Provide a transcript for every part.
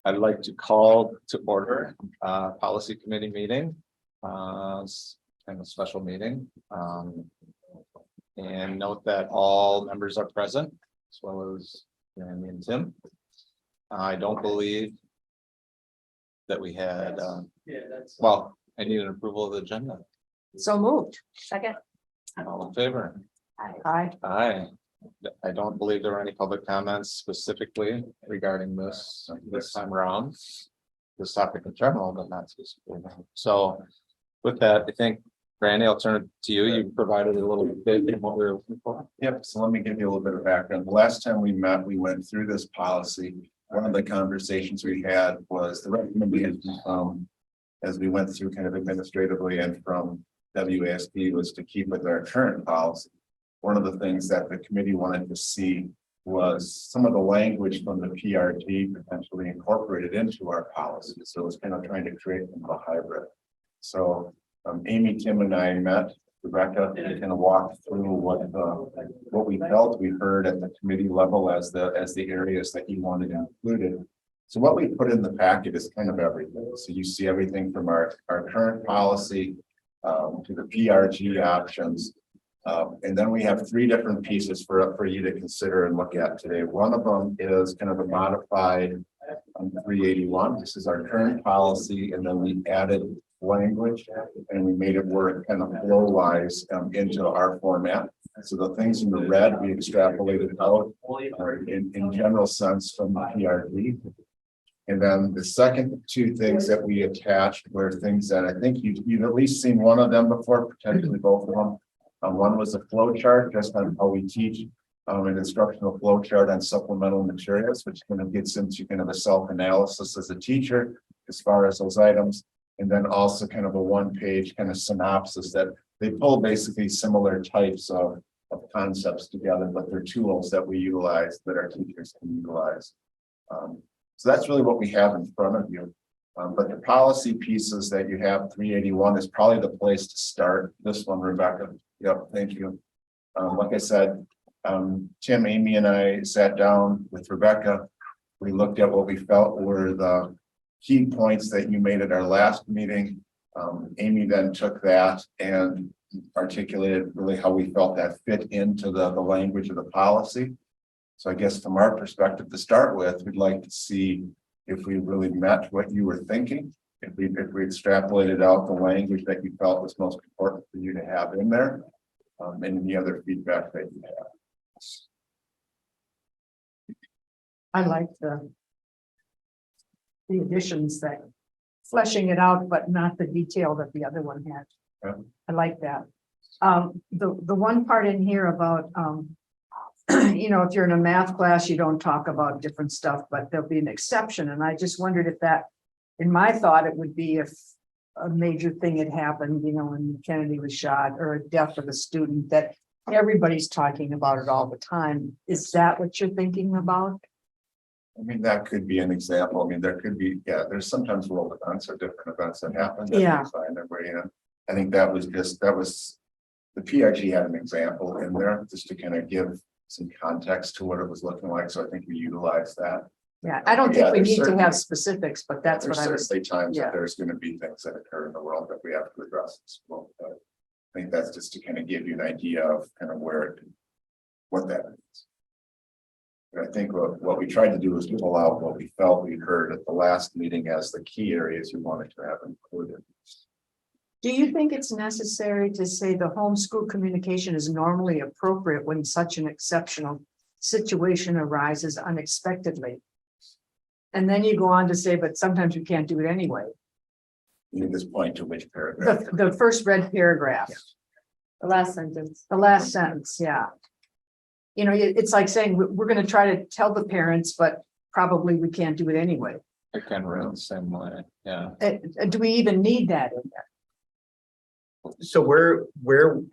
I'd like to call to order policy committee meeting, kind of special meeting. And note that all members are present, as well as Randy and Tim. I don't believe that we had, well, I need an approval of the agenda. So moved. Second. All in favor? Aye. Aye. I don't believe there were any public comments specifically regarding this time around. This topic in general, but not specifically. So with that, I think, Randy, I'll turn it to you. You provided a little bit of what we were looking for. Yep, so let me give you a little bit of background. The last time we met, we went through this policy. One of the conversations we had was the recommendation, as we went through kind of administratively and from WCSD was to keep with our current policy. One of the things that the committee wanted to see was some of the language from the PRG potentially incorporated into our policy. So it's kind of trying to create a hybrid. So Amy, Tim, and I met. Rebecca kind of walked through what we felt we heard at the committee level as the areas that you wanted included. So what we put in the packet is kind of everything. So you see everything from our current policy to the PRG options. And then we have three different pieces for you to consider and look at today. One of them is kind of a modified 381. This is our current policy, and then we added language and we made it work kind of flow wise into our format. So the things in the red we extrapolated out in general sense from the PRG. And then the second two things that we attached were things that I think you've at least seen one of them before, potentially both of them. One was a flow chart, just on how we teach an instructional flow chart on supplemental materials, which kind of gets into kind of a self-analysis as a teacher as far as those items. And then also kind of a one-page kind of synopsis that they pull basically similar types of concepts together, but they're tools that we utilize that our teachers can utilize. So that's really what we have in front of you. But the policy pieces that you have, 381 is probably the place to start. This one, Rebecca. Yep, thank you. Like I said, Tim, Amy, and I sat down with Rebecca. We looked at what we felt were the key points that you made at our last meeting. Amy then took that and articulated really how we felt that fit into the language of the policy. So I guess from our perspective to start with, we'd like to see if we really met what you were thinking, if we extrapolated out the language that you felt was most important for you to have in there, and any other feedback that you have. I like the additions that fleshing it out, but not the detail that the other one had. Yeah. I like that. The one part in here about you know, if you're in a math class, you don't talk about different stuff, but there'll be an exception. And I just wondered if that, in my thought, it would be if a major thing had happened, you know, when Kennedy was shot or a death of a student, that everybody's talking about it all the time. Is that what you're thinking about? I mean, that could be an example. I mean, there could be, yeah, there's sometimes world events or different events that happen. That Yeah. find their way in. I think that was the PRG had an example in there just to kind of give some context to what it was looking like. So I think we utilized that. Yeah, I don't think Yeah, we there's need to certainly- have specifics, but that's There's what I was. certainly times yeah. that there's going to be things that occur in the world that we have to address as well. But I think that's just to kind of give you an idea of kind of what that is. But I think what we tried to do is pull out what we felt we heard at the last meeting as the key areas you wanted to have included. Do you think it's necessary to say the homeschool communication is normally appropriate when such an exceptional situation arises unexpectedly? And then you go on to say, but sometimes you can't do it anyway. You need this point to which paragraph? The first red paragraph. The last sentence. The last sentence, yeah. You know, it's like saying we're going to try to tell the parents, but probably we can't do it anyway. I can read the same way. Yeah. Do we even need that in there? So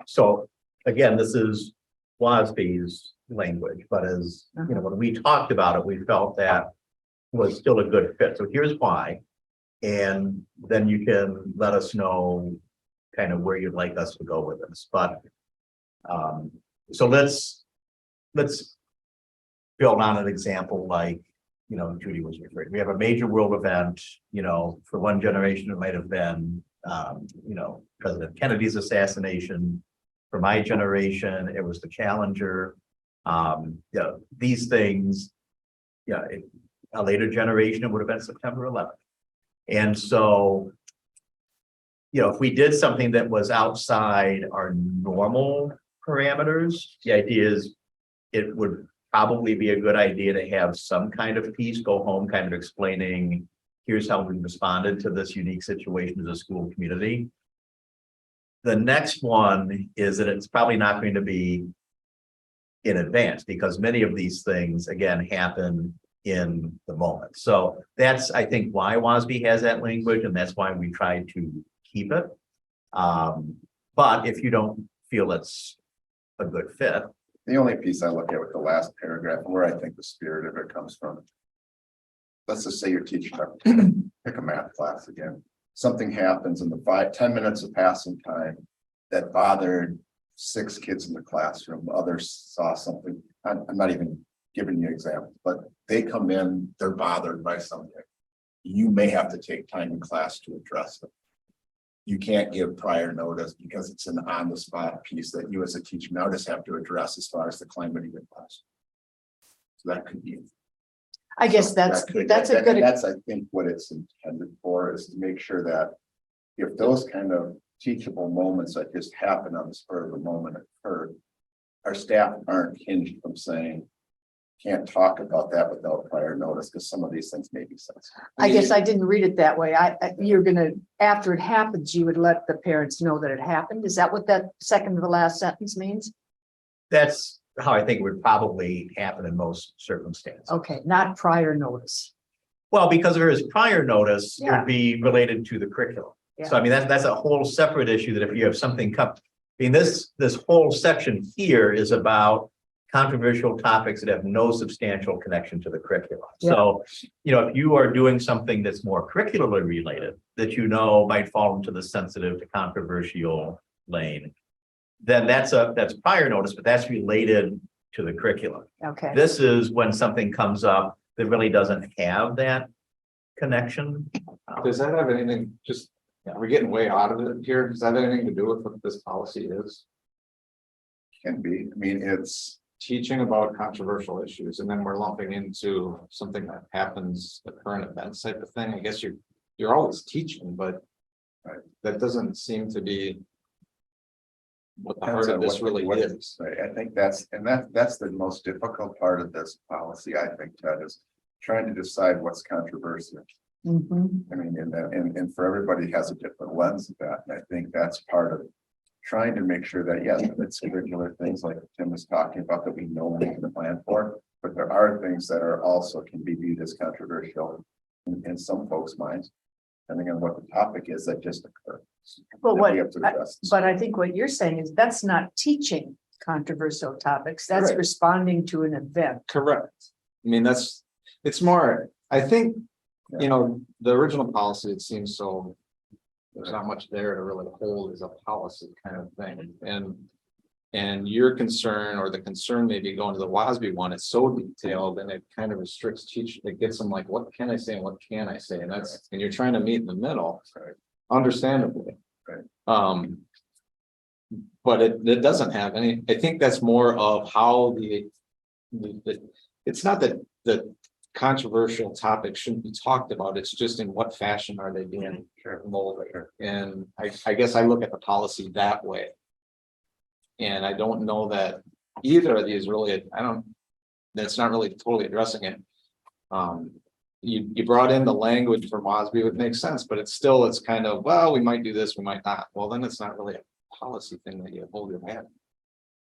so again, this is WASB's language, but as you know, when we talked about it, we felt that was still a good fit. So here's why. And then you can let us know kind of where you'd like us to go with this. But so let's build on an example like Judy was referring, we have a major world event, for one generation, it might have been, President Kennedy's assassination. For my generation, it was the Challenger. These things, a later generation, it would have been September 11th. And so, if we did something that was outside our normal parameters, the idea is it would probably be a good idea to have some kind of piece go home, kind of explaining, here's how we responded to this unique situation as a school community. The next one is that it's probably not going to be in advance because many of these things, again, happen in the moment. So that's, I think, why WASB has that language, and that's why we try to keep it. But if you don't feel it's a good fit. The only piece I look at with the last paragraph, and where I think the spirit of it comes from. Let's just say you're teaching, pick a math class again. Something happens in the 5-10 minutes of passing time that bothered 6 kids in the classroom. Others saw something. I'm not even giving you examples, but they come in, they're bothered by something. You may have to take time in class to address it. You can't give prior notice because it's an on-the-spot piece that you as a teacher now just have to address as far as the climate of your class. So that could be. I guess that's a good. That's, I think, what it's intended for, is to make sure that if those kind of teachable moments that just happen on the spur of the moment occur, our staff aren't hinged from saying, can't talk about that without prior notice, because some of these things may be sensitive. I guess I didn't read it that way. You're gonna, after it happens, you would let the parents know that it happened. Is that what that second to the last sentence means? That's how I think it would probably happen in most circumstances. Okay, not prior notice. Well, because there is prior notice, it Yeah. would be related to the curriculum. Yeah. So I mean, that's a whole separate issue that if you have something come, I mean, this whole section here is about controversial topics that have no substantial connection to the curriculum. Yeah. So, if you are doing something that's more curricularly related, that might fall into the sensitive to controversial lane, then that's prior notice, but that's related to the curriculum. Okay. This is when something comes up that really doesn't have that connection. Does that have anything, just, we're getting way out of it here. Does that have anything to do with what this policy is? Can be, I mean, it's. Teaching about controversial issues, and then we're lumping into something that happens, the current events type of thing. I guess you're always teaching, but Right. that doesn't seem to be what the Depends heart of on this what- really what- is. Right, I think that's the most difficult part of this policy, I think, Ted, is trying to decide what's controversial. Mhm. I mean, and for everybody has a different lens of that, and I think that's part of trying to make sure that, yes, it's curricular things like Tim was talking about that we know we can plan for, but there are things that are also can be viewed as controversial in some folks' minds, depending on what the topic is that just occurred. Well, that we have to address. but I think what you're saying is that's not teaching controversial topics. That's Correct. responding to an event. Correct. I mean, it's more, I think, the original policy, it seems so. There's not much there to really hold as a policy kind of thing, and your concern, or the concern maybe going to the WASB one, it's so detailed and it kind of restricts teachers. It gets them like, what can I say and what can I say? And and you're trying to meet in the middle, Right. understandably. Right. But it doesn't have any, I think that's more of how it's not that the controversial topics shouldn't be talked about. It's just in what fashion are they being molded? And I guess I look at the policy that way. And I don't know that either of these really, that's not really totally addressing it. You brought in the language from WASB, it makes sense, but it's kind of, well, we might do this, we might not. Well, then it's not really a policy thing that you hold your hand.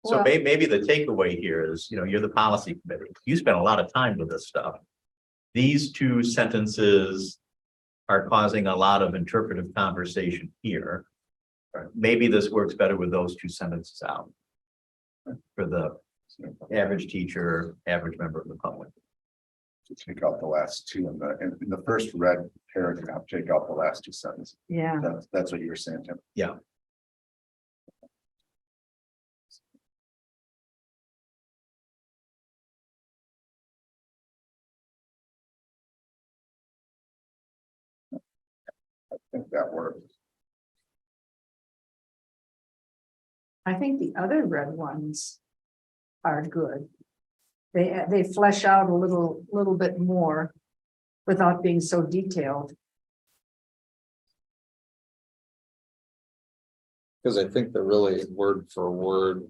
So Well- maybe the takeaway here is, you're the policy committee. You spend a lot of time with this stuff. These 2 sentences are causing a lot of interpretive conversation here. Maybe this works better with those 2 sentences out for the average teacher, average member of the public. To take out the last 2 in the first red paragraph, take out the last 2 sentences. Yeah. That's what you're saying, Tim. Yeah. think that works. I think the other red ones are good. They flesh out a little bit more without being so detailed. Because I think they're really word for word,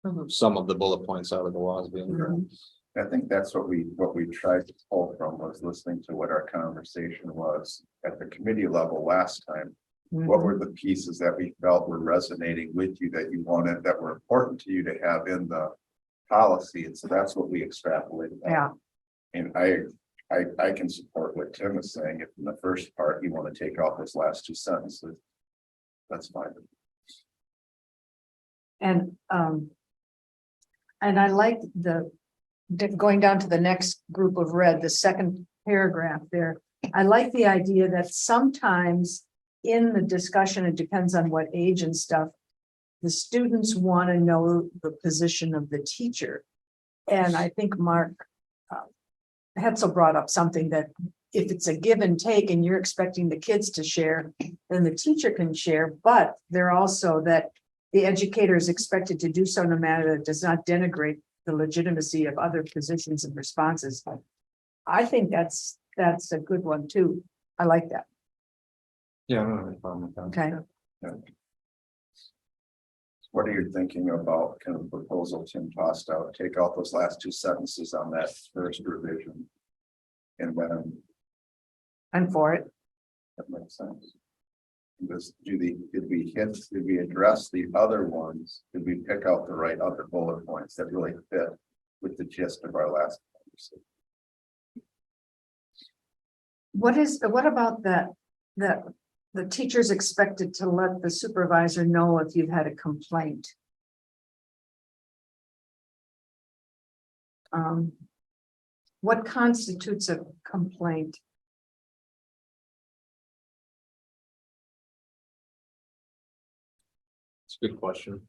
Mhm. some of the bullet points out of the WASB. Mhm. I think that's what we tried to pull from, was listening to what our conversation was at the committee level last time. What were the pieces that we felt were resonating with you, that you wanted, that were important to you to have in the policy? And so that's what we extrapolated. out. Yeah, And I can support what Tim is saying. If in the first part, you want to take off those last two sentences, that's fine. and I like going down to the next group of red, the second paragraph there. I like the idea that sometimes in the discussion, it depends on what age and stuff, the students want to know the position of the teacher. And I think Mark Hetzel brought up something that if it's a give and take and you're expecting the kids to share, then the teacher can share, but they're also that the educator is expected to do so in a manner that does not denigrate the legitimacy of other positions and responses. I think that's a good one too. I like that. Yeah, I don't have any problem with that. Okay. What are you thinking about kind of proposal Tim tossed out? Take out those last two sentences on that first revision. And then I'm for it. that makes sense. Did we address the other ones? Did we pick out the right other bullet points that really fit with the gist of our last conversation? What about that the teacher's expected to let the supervisor know if you've had a complaint? What constitutes a complaint? It's a good question.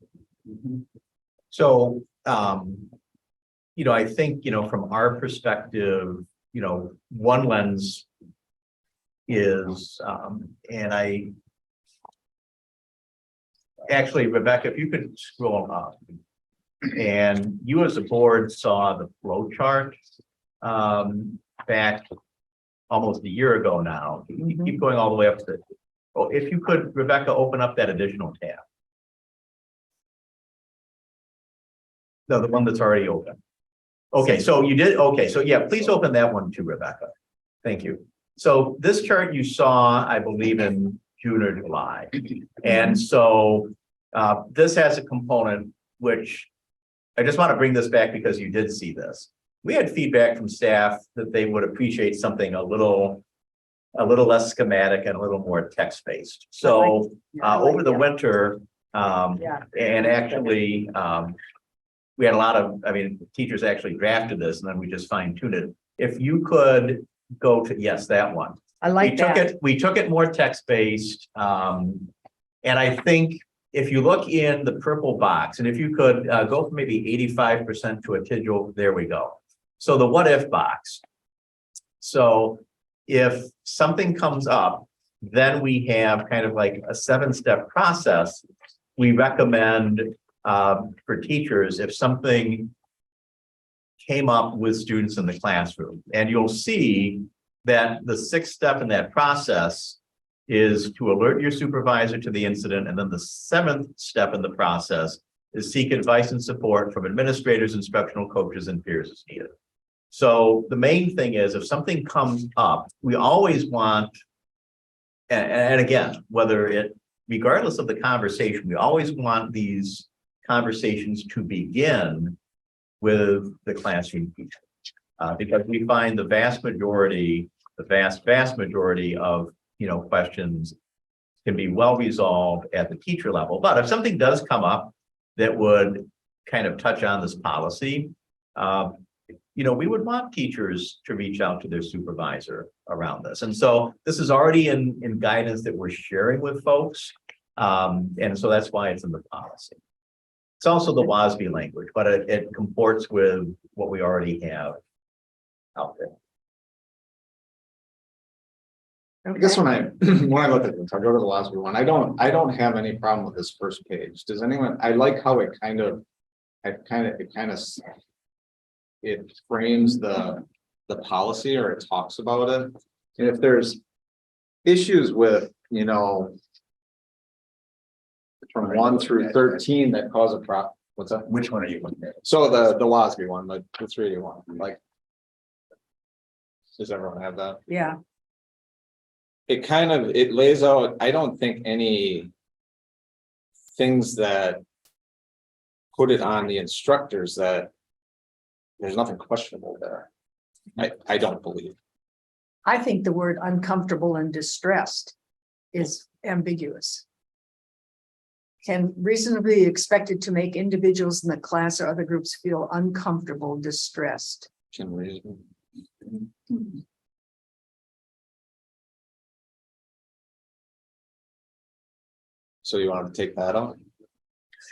So, I think, from our perspective, one lens is, and I actually, Rebecca, if you could scroll up, and you as a board saw the flow chart back almost a year ago now. You keep going all the way up to, if you could, Rebecca, open up that additional tab. No, the one that's already open. Okay, so you did, okay, so yeah, please open that one too, Rebecca. Thank you. So this chart you saw, I believe, in June or July. And so this has a component which I just want to bring this back because you did see this. We had feedback from staff that they would appreciate something a little less schematic and a little more text-based. So over the winter, and actually, we had a lot of, teachers actually drafted this and then we just fine-tuned it. If you could go to, yes, that one. I like that. We took it more text-based. And I think if you look in the purple box, and if you could go from maybe 85% to a Tidgel, there we go. So the what if box. So if something comes up, then we have kind of like a 7-step process. We recommend for teachers, if something came up with students in the classroom, and you'll see that the 6th step in that process is to alert your supervisor to the incident. And then the 7th step in the process is seek advice and support from administrators, instructional coaches, and peers as needed. So the main thing is if something comes up, we always want, and again, regardless of the conversation, we always want these conversations to begin with the classroom teacher. Because we find the vast majority of questions can be well resolved at the teacher level. But if something does come up that would kind of touch on this policy, we would want teachers to reach out to their supervisor around this. And so this is already in guidance that we're sharing with folks. And so that's why it's in the policy. It's also the WASB language, but it comports with what we already have out there. I guess Okay. when I look at this, I'll go to the last one. I don't have any problem with this first page. Does anyone, I like how it it frames the policy, or it talks about it. And if there's issues with, from 1 through 13 that cause a problem, what's that? Which one are you looking at? So the WASB one, the 381, like. Does everyone have that? Yeah, It lays out, I don't think any things that put it on the instructors that there's nothing questionable there. I don't believe. I think the word uncomfortable and distressed is ambiguous. Can reasonably be expected to make individuals in the class or other groups feel uncomfortable, distressed. Can reason. So you want to take that out?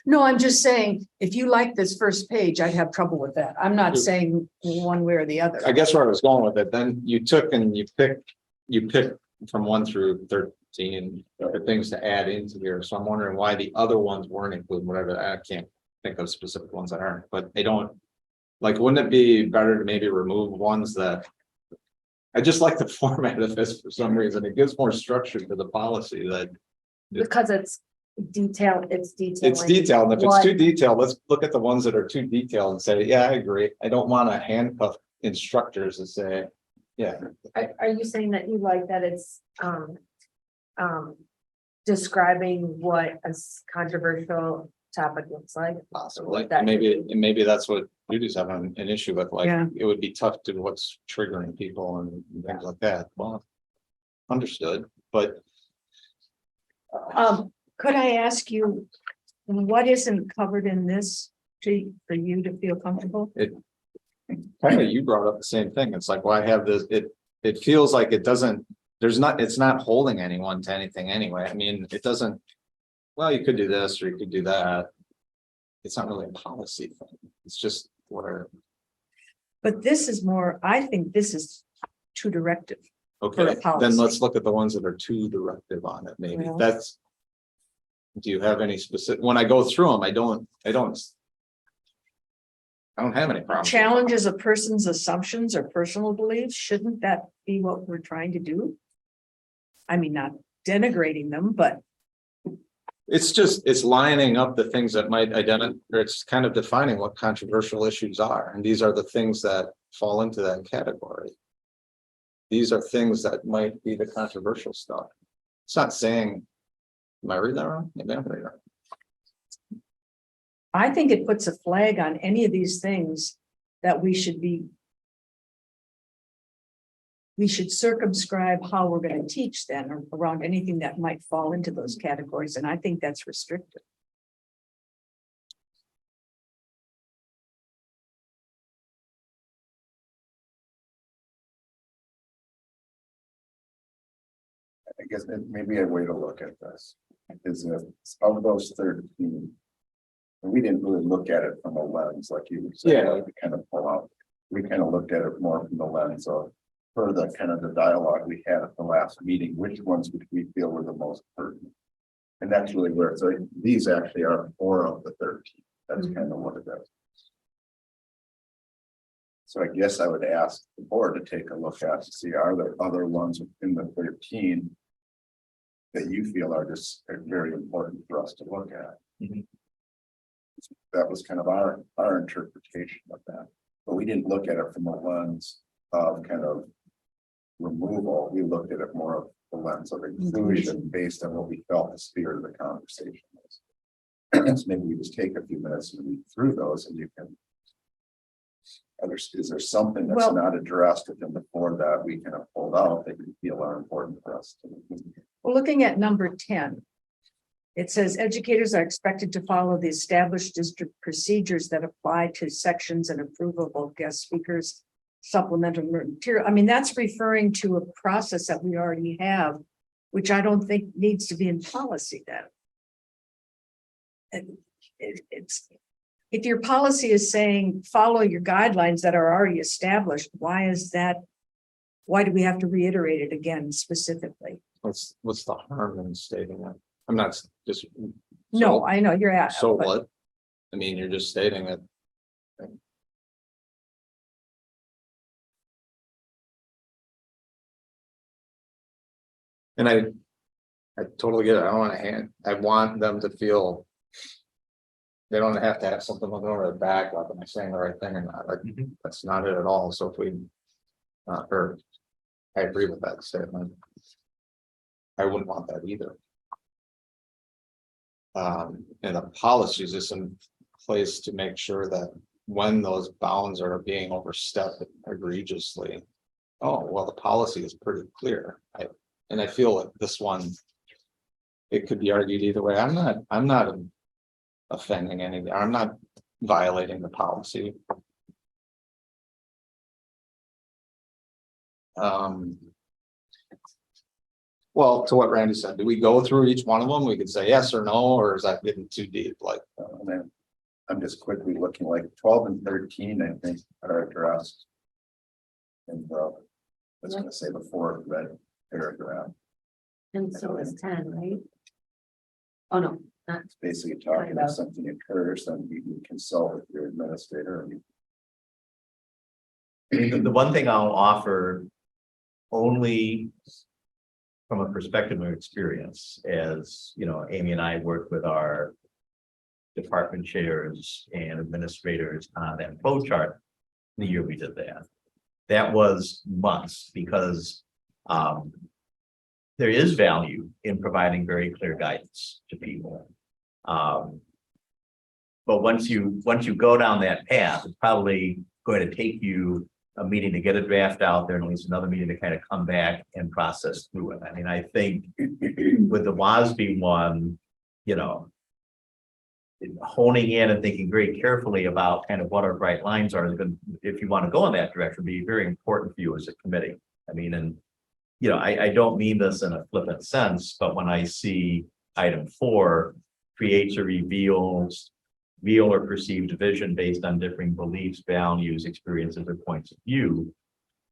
No, I'm just saying, if you like this first page, I'd have trouble with that. I'm not saying one way or the other. I guess where I was going with it, then you took and you picked from 1 through 13 the things to add into here. So I'm wondering why the other ones weren't included, whatever. I can't think of specific ones that aren't, but they don't. Like, wouldn't it be better to maybe remove ones that? I just like the format of this for some reason. It gives more structure to the policy that Because it's detailed, it's detailed. it's detailed. And if it's too detailed, let's look at the ones that are too detailed and say, yeah, I agree. I don't want to handcuff instructors and say, yeah. Are you saying that you like that it's, describing what a controversial topic looks like? Possibly, That could maybe that's what Judy's having an issue with, like, Yeah. it would be tough to what's triggering people and things like that. Well, understood, but Could I ask you, what isn't covered in this for you to feel comfortable? kind of you brought up the same thing. It's like, why have this? It feels like it doesn't, it's not holding anyone to anything anyway. I mean, it doesn't, well, you could do this or you could do that. It's not really a policy thing. It's just whatever. But this is more, I think this is too directive. Okay, a policy. then let's look at the ones that are too directive on it. Maybe Well. that's. Do you have any specific, when I go through them, I don't have any problems. Challenges a person's assumptions or personal beliefs, shouldn't that be what we're trying to do? I mean, not denigrating them, but It's lining up the things that might identify, or it's kind of defining what controversial issues are. And these are the things that fall into that category. These are things that might be the controversial stuff. It's not saying, am I reading that wrong? Maybe I'm reading that wrong. I think it puts a flag on any of these things that we should circumscribe how we're going to teach then around anything that might fall into those categories. And I think that's restrictive. I guess maybe a way to look at this is if of those 13. And we didn't really look at it from a lens like you would say, Yeah. like we kind of pull out. We kind of looked at it more from the lens of for the kind of the dialogue we had at the last meeting, which ones would we feel were the most pertinent? And that's really where it's like, these actually are 4 of the 13. That's kind of what it is. So I guess I would ask the board to take a look at to see, are there other ones in the 13 that you feel are just very important for us to look at? Mhm. That was kind of our interpretation of that, but we didn't look at it from a lens of kind of removal. We looked at it more of the lens of inclusion based on what we felt the spirit of the conversation was. So maybe we just take a few minutes and read through those, and you can. Is there something that's Well, not addressed within the 4 that we kind of pulled out that you feel are important for us to? Well, looking at number 10, it says educators are expected to follow the established district procedures that apply to sections and approval of guest speakers, supplemental material. I mean, that's referring to a process that we already have, which I don't think needs to be in policy then. And it's, if your policy is saying, follow your guidelines that are already established, why is that why do we have to reiterate it again specifically? What's the harm in stating that? I'm not just. No, I know you're at. So but- what? I mean, you're just stating it. And I totally get it. I don't want to I want them to feel. They don't have to have something looking over their back, like, am I saying the right thing or not? Like, that's not it at all. So if we. Or, I agree with that statement. I wouldn't want that either. And the policies is in place to make sure that when those bounds are being overstepped egregiously. Oh, well, the policy is pretty clear. And I feel like this one. It could be argued either way. I'm not offending anything. I'm not violating the policy. Well, to what Randy said, do we go through each one of them? We could say yes or no, or is that getting too deep? Like, then I'm just quickly looking like 12 and 13, I think, are addressed. And I was gonna say before red paragraph, And so is 10, right? Oh, no, not, it's basically talking about something occurs, then you can consult with your administrator. The one thing I'll offer only from a perspective of experience, as you know, Amy and I worked with our department chairs and administrators on that flow chart the year we did that. That was months because there is value in providing very clear guidance to people. But once you go down that path, it's probably going to take you a meeting to get a draft out there and at least another meeting to kind of come back and process through it. I mean, I think with the WASB one, you know, honing in and thinking very carefully about kind of what our bright lines are, if you want to go in that direction, be very important for you as a committee. I mean, and you know, I don't mean this in a flippant sense, but when I see item 4 creates or reveals real or perceived division based on differing beliefs, values, experiences, or points of view.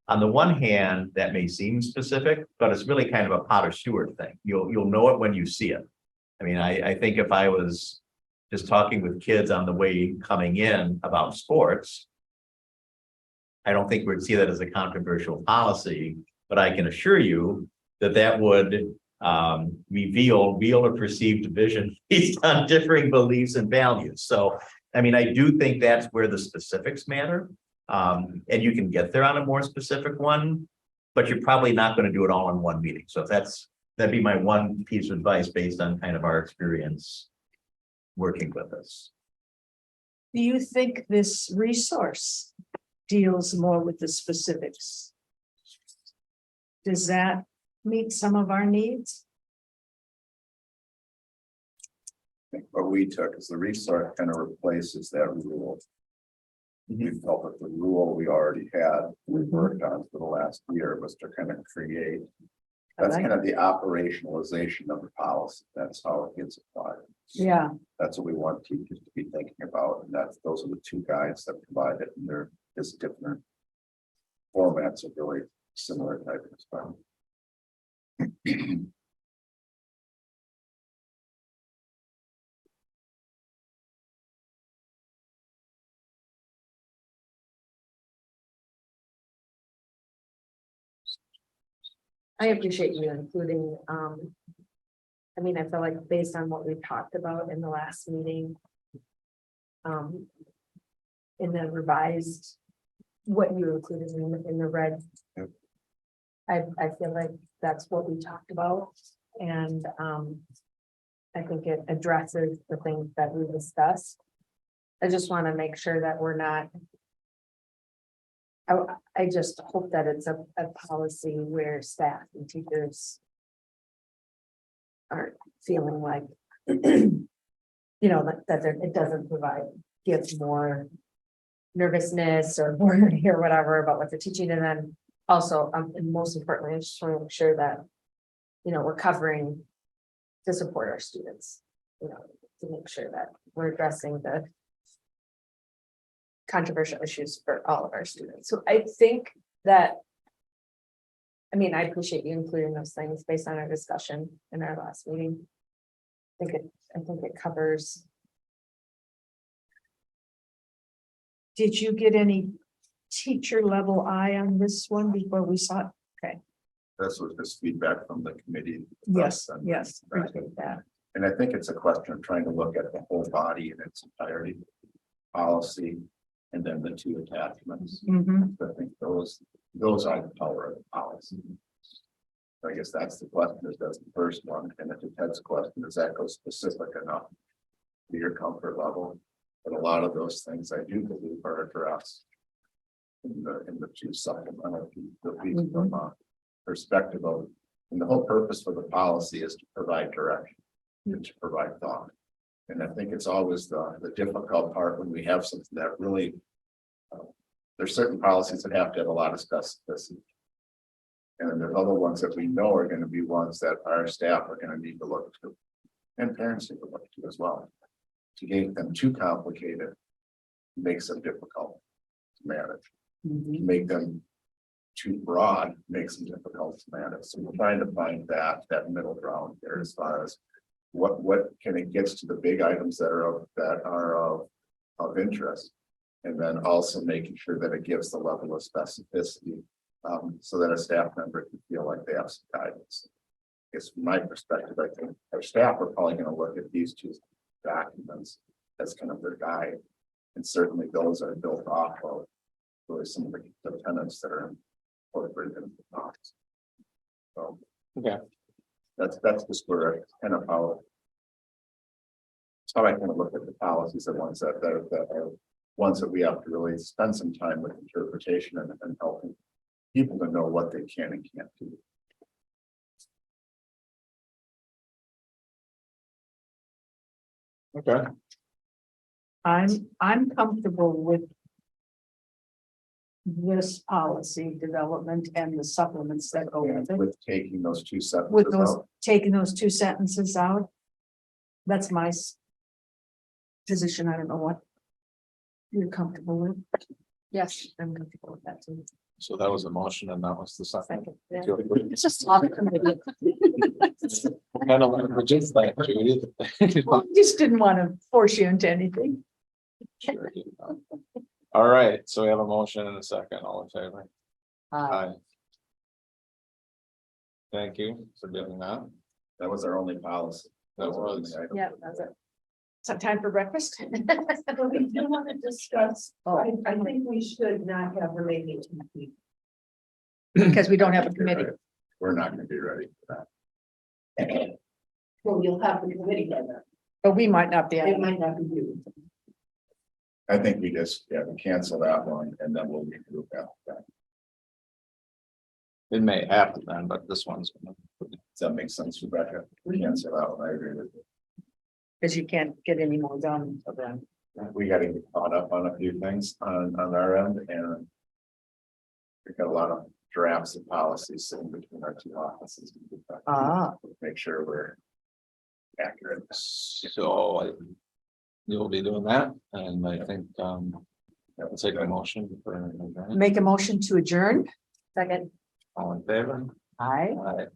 On the one hand, that may seem specific, but it's really kind of a Potter Stewart thing. You'll know it when you see it. I mean, I think if I was just talking with kids on the way coming in about sports, I don't think we'd see that as a controversial policy, but I can assure you that that would reveal real or perceived division based on differing beliefs and values. So, I mean, I do think that's where the specifics matter. And you can get there on a more specific one, but you're probably not going to do it all in one meeting. So that'd be my one piece of advice based on kind of our experience working with this. Do you think this resource deals more with the specifics? Does that meet some of our needs? I think what we took is the resource kind of replaces that rule. We felt that the rule we already had, we worked on for the last year was to kind of create. That's kind of the operationalization of the policy. That's how it gets applied. Yeah, That's what we want teachers to be thinking about. And those are the two guides that provide it. And they're just different formats of really similar type of stuff. I appreciate you including, I mean, I feel like based on what we talked about in the last meeting. In the revised, what you included in the red. Yep. I feel like that's what we talked about, and I think it addresses the things that we discussed. I just want to make sure that we're not. I just hope that it's a policy where staff and teachers aren't feeling like, you know, that it doesn't give more nervousness or worry or whatever about what they're teaching. And then also, and most importantly, I just want to make sure that, you know, we're covering to support our students, you know, to make sure that we're addressing the controversial issues for all of our students. So I think that I mean, I appreciate you including those things based on our discussion in our last meeting. I think it covers, Did you get any teacher level eye on this one before we saw it? This was just feedback from the committee. Yes, yes. appreciate that. And I think it's a question of trying to look at the whole body in its entirety. Policy, and then the two attachments. Mhm. I think those are the power of the policy. I guess that's the question, is that's the first one, and if Ted's question, does that go specific enough to your comfort level? But a lot of those things I do believe are addressed in the two supplemental pieces from a perspective of, and the whole purpose for the policy is to provide direction and to provide thought. And I think it's always the difficult part when we have something that really, there's certain policies that have to have a lot of specificity. And then there's other ones that we know are going to be ones that our staff are going to need to look to. And parents need to look to as well. To make them too complicated makes them difficult to manage. To make them too broad makes them difficult to manage. So we're trying to find that middle ground there as far as what can it gets to the big items that are of interest. And then also making sure that it gives the level of specificity so that a staff member can feel like they have some guidance. I guess from my perspective, I think our staff are probably going to look at these two documents as kind of their guide. And certainly those are built off of really some of the tenets that are incorporated into the box. So Okay. that's just where kind of how I kind of look at the policies, the ones that are ones that we have to really spend some time with interpretation and helping people to know what they can and can't do. Okay. I'm comfortable with this policy development and the supplements that go with it. With taking those two sentences With those, out. taking those two sentences out. That's my position. I don't know what you're comfortable with. Yes, I'm comfortable with that too. So that was a motion and that was the second. Second, yeah. It's just talk committee. Kind of like, just like, Judy. Well, I just didn't want to force you into anything. Sure, all right, so we have a motion and a second, all in favor? Uh, Aye. Thank you for doing that. That was our only policy. That our only was. item. Yeah, that's it. Is it time for breakfast? We do want to discuss, I think we should not have remaining two people. Because we don't have a committee. We're not going to be ready for that. Well, you'll have the committee by then. But we might not be. It might not be you. I think we just, we cancel that one and then we'll regroup after that. It may happen then, but this one's. Does that make sense, Rebecca? We cancel that one, I agree with you. Because you can't get any more done for them. We got to get caught up on a few things on our end, and we've got a lot of drafts of policies sitting between our two offices. Make sure we're accurate. So you'll be doing that, and I think, let's take a motion for. Make a motion to adjourn. Second, All in favor? Aye. Aye.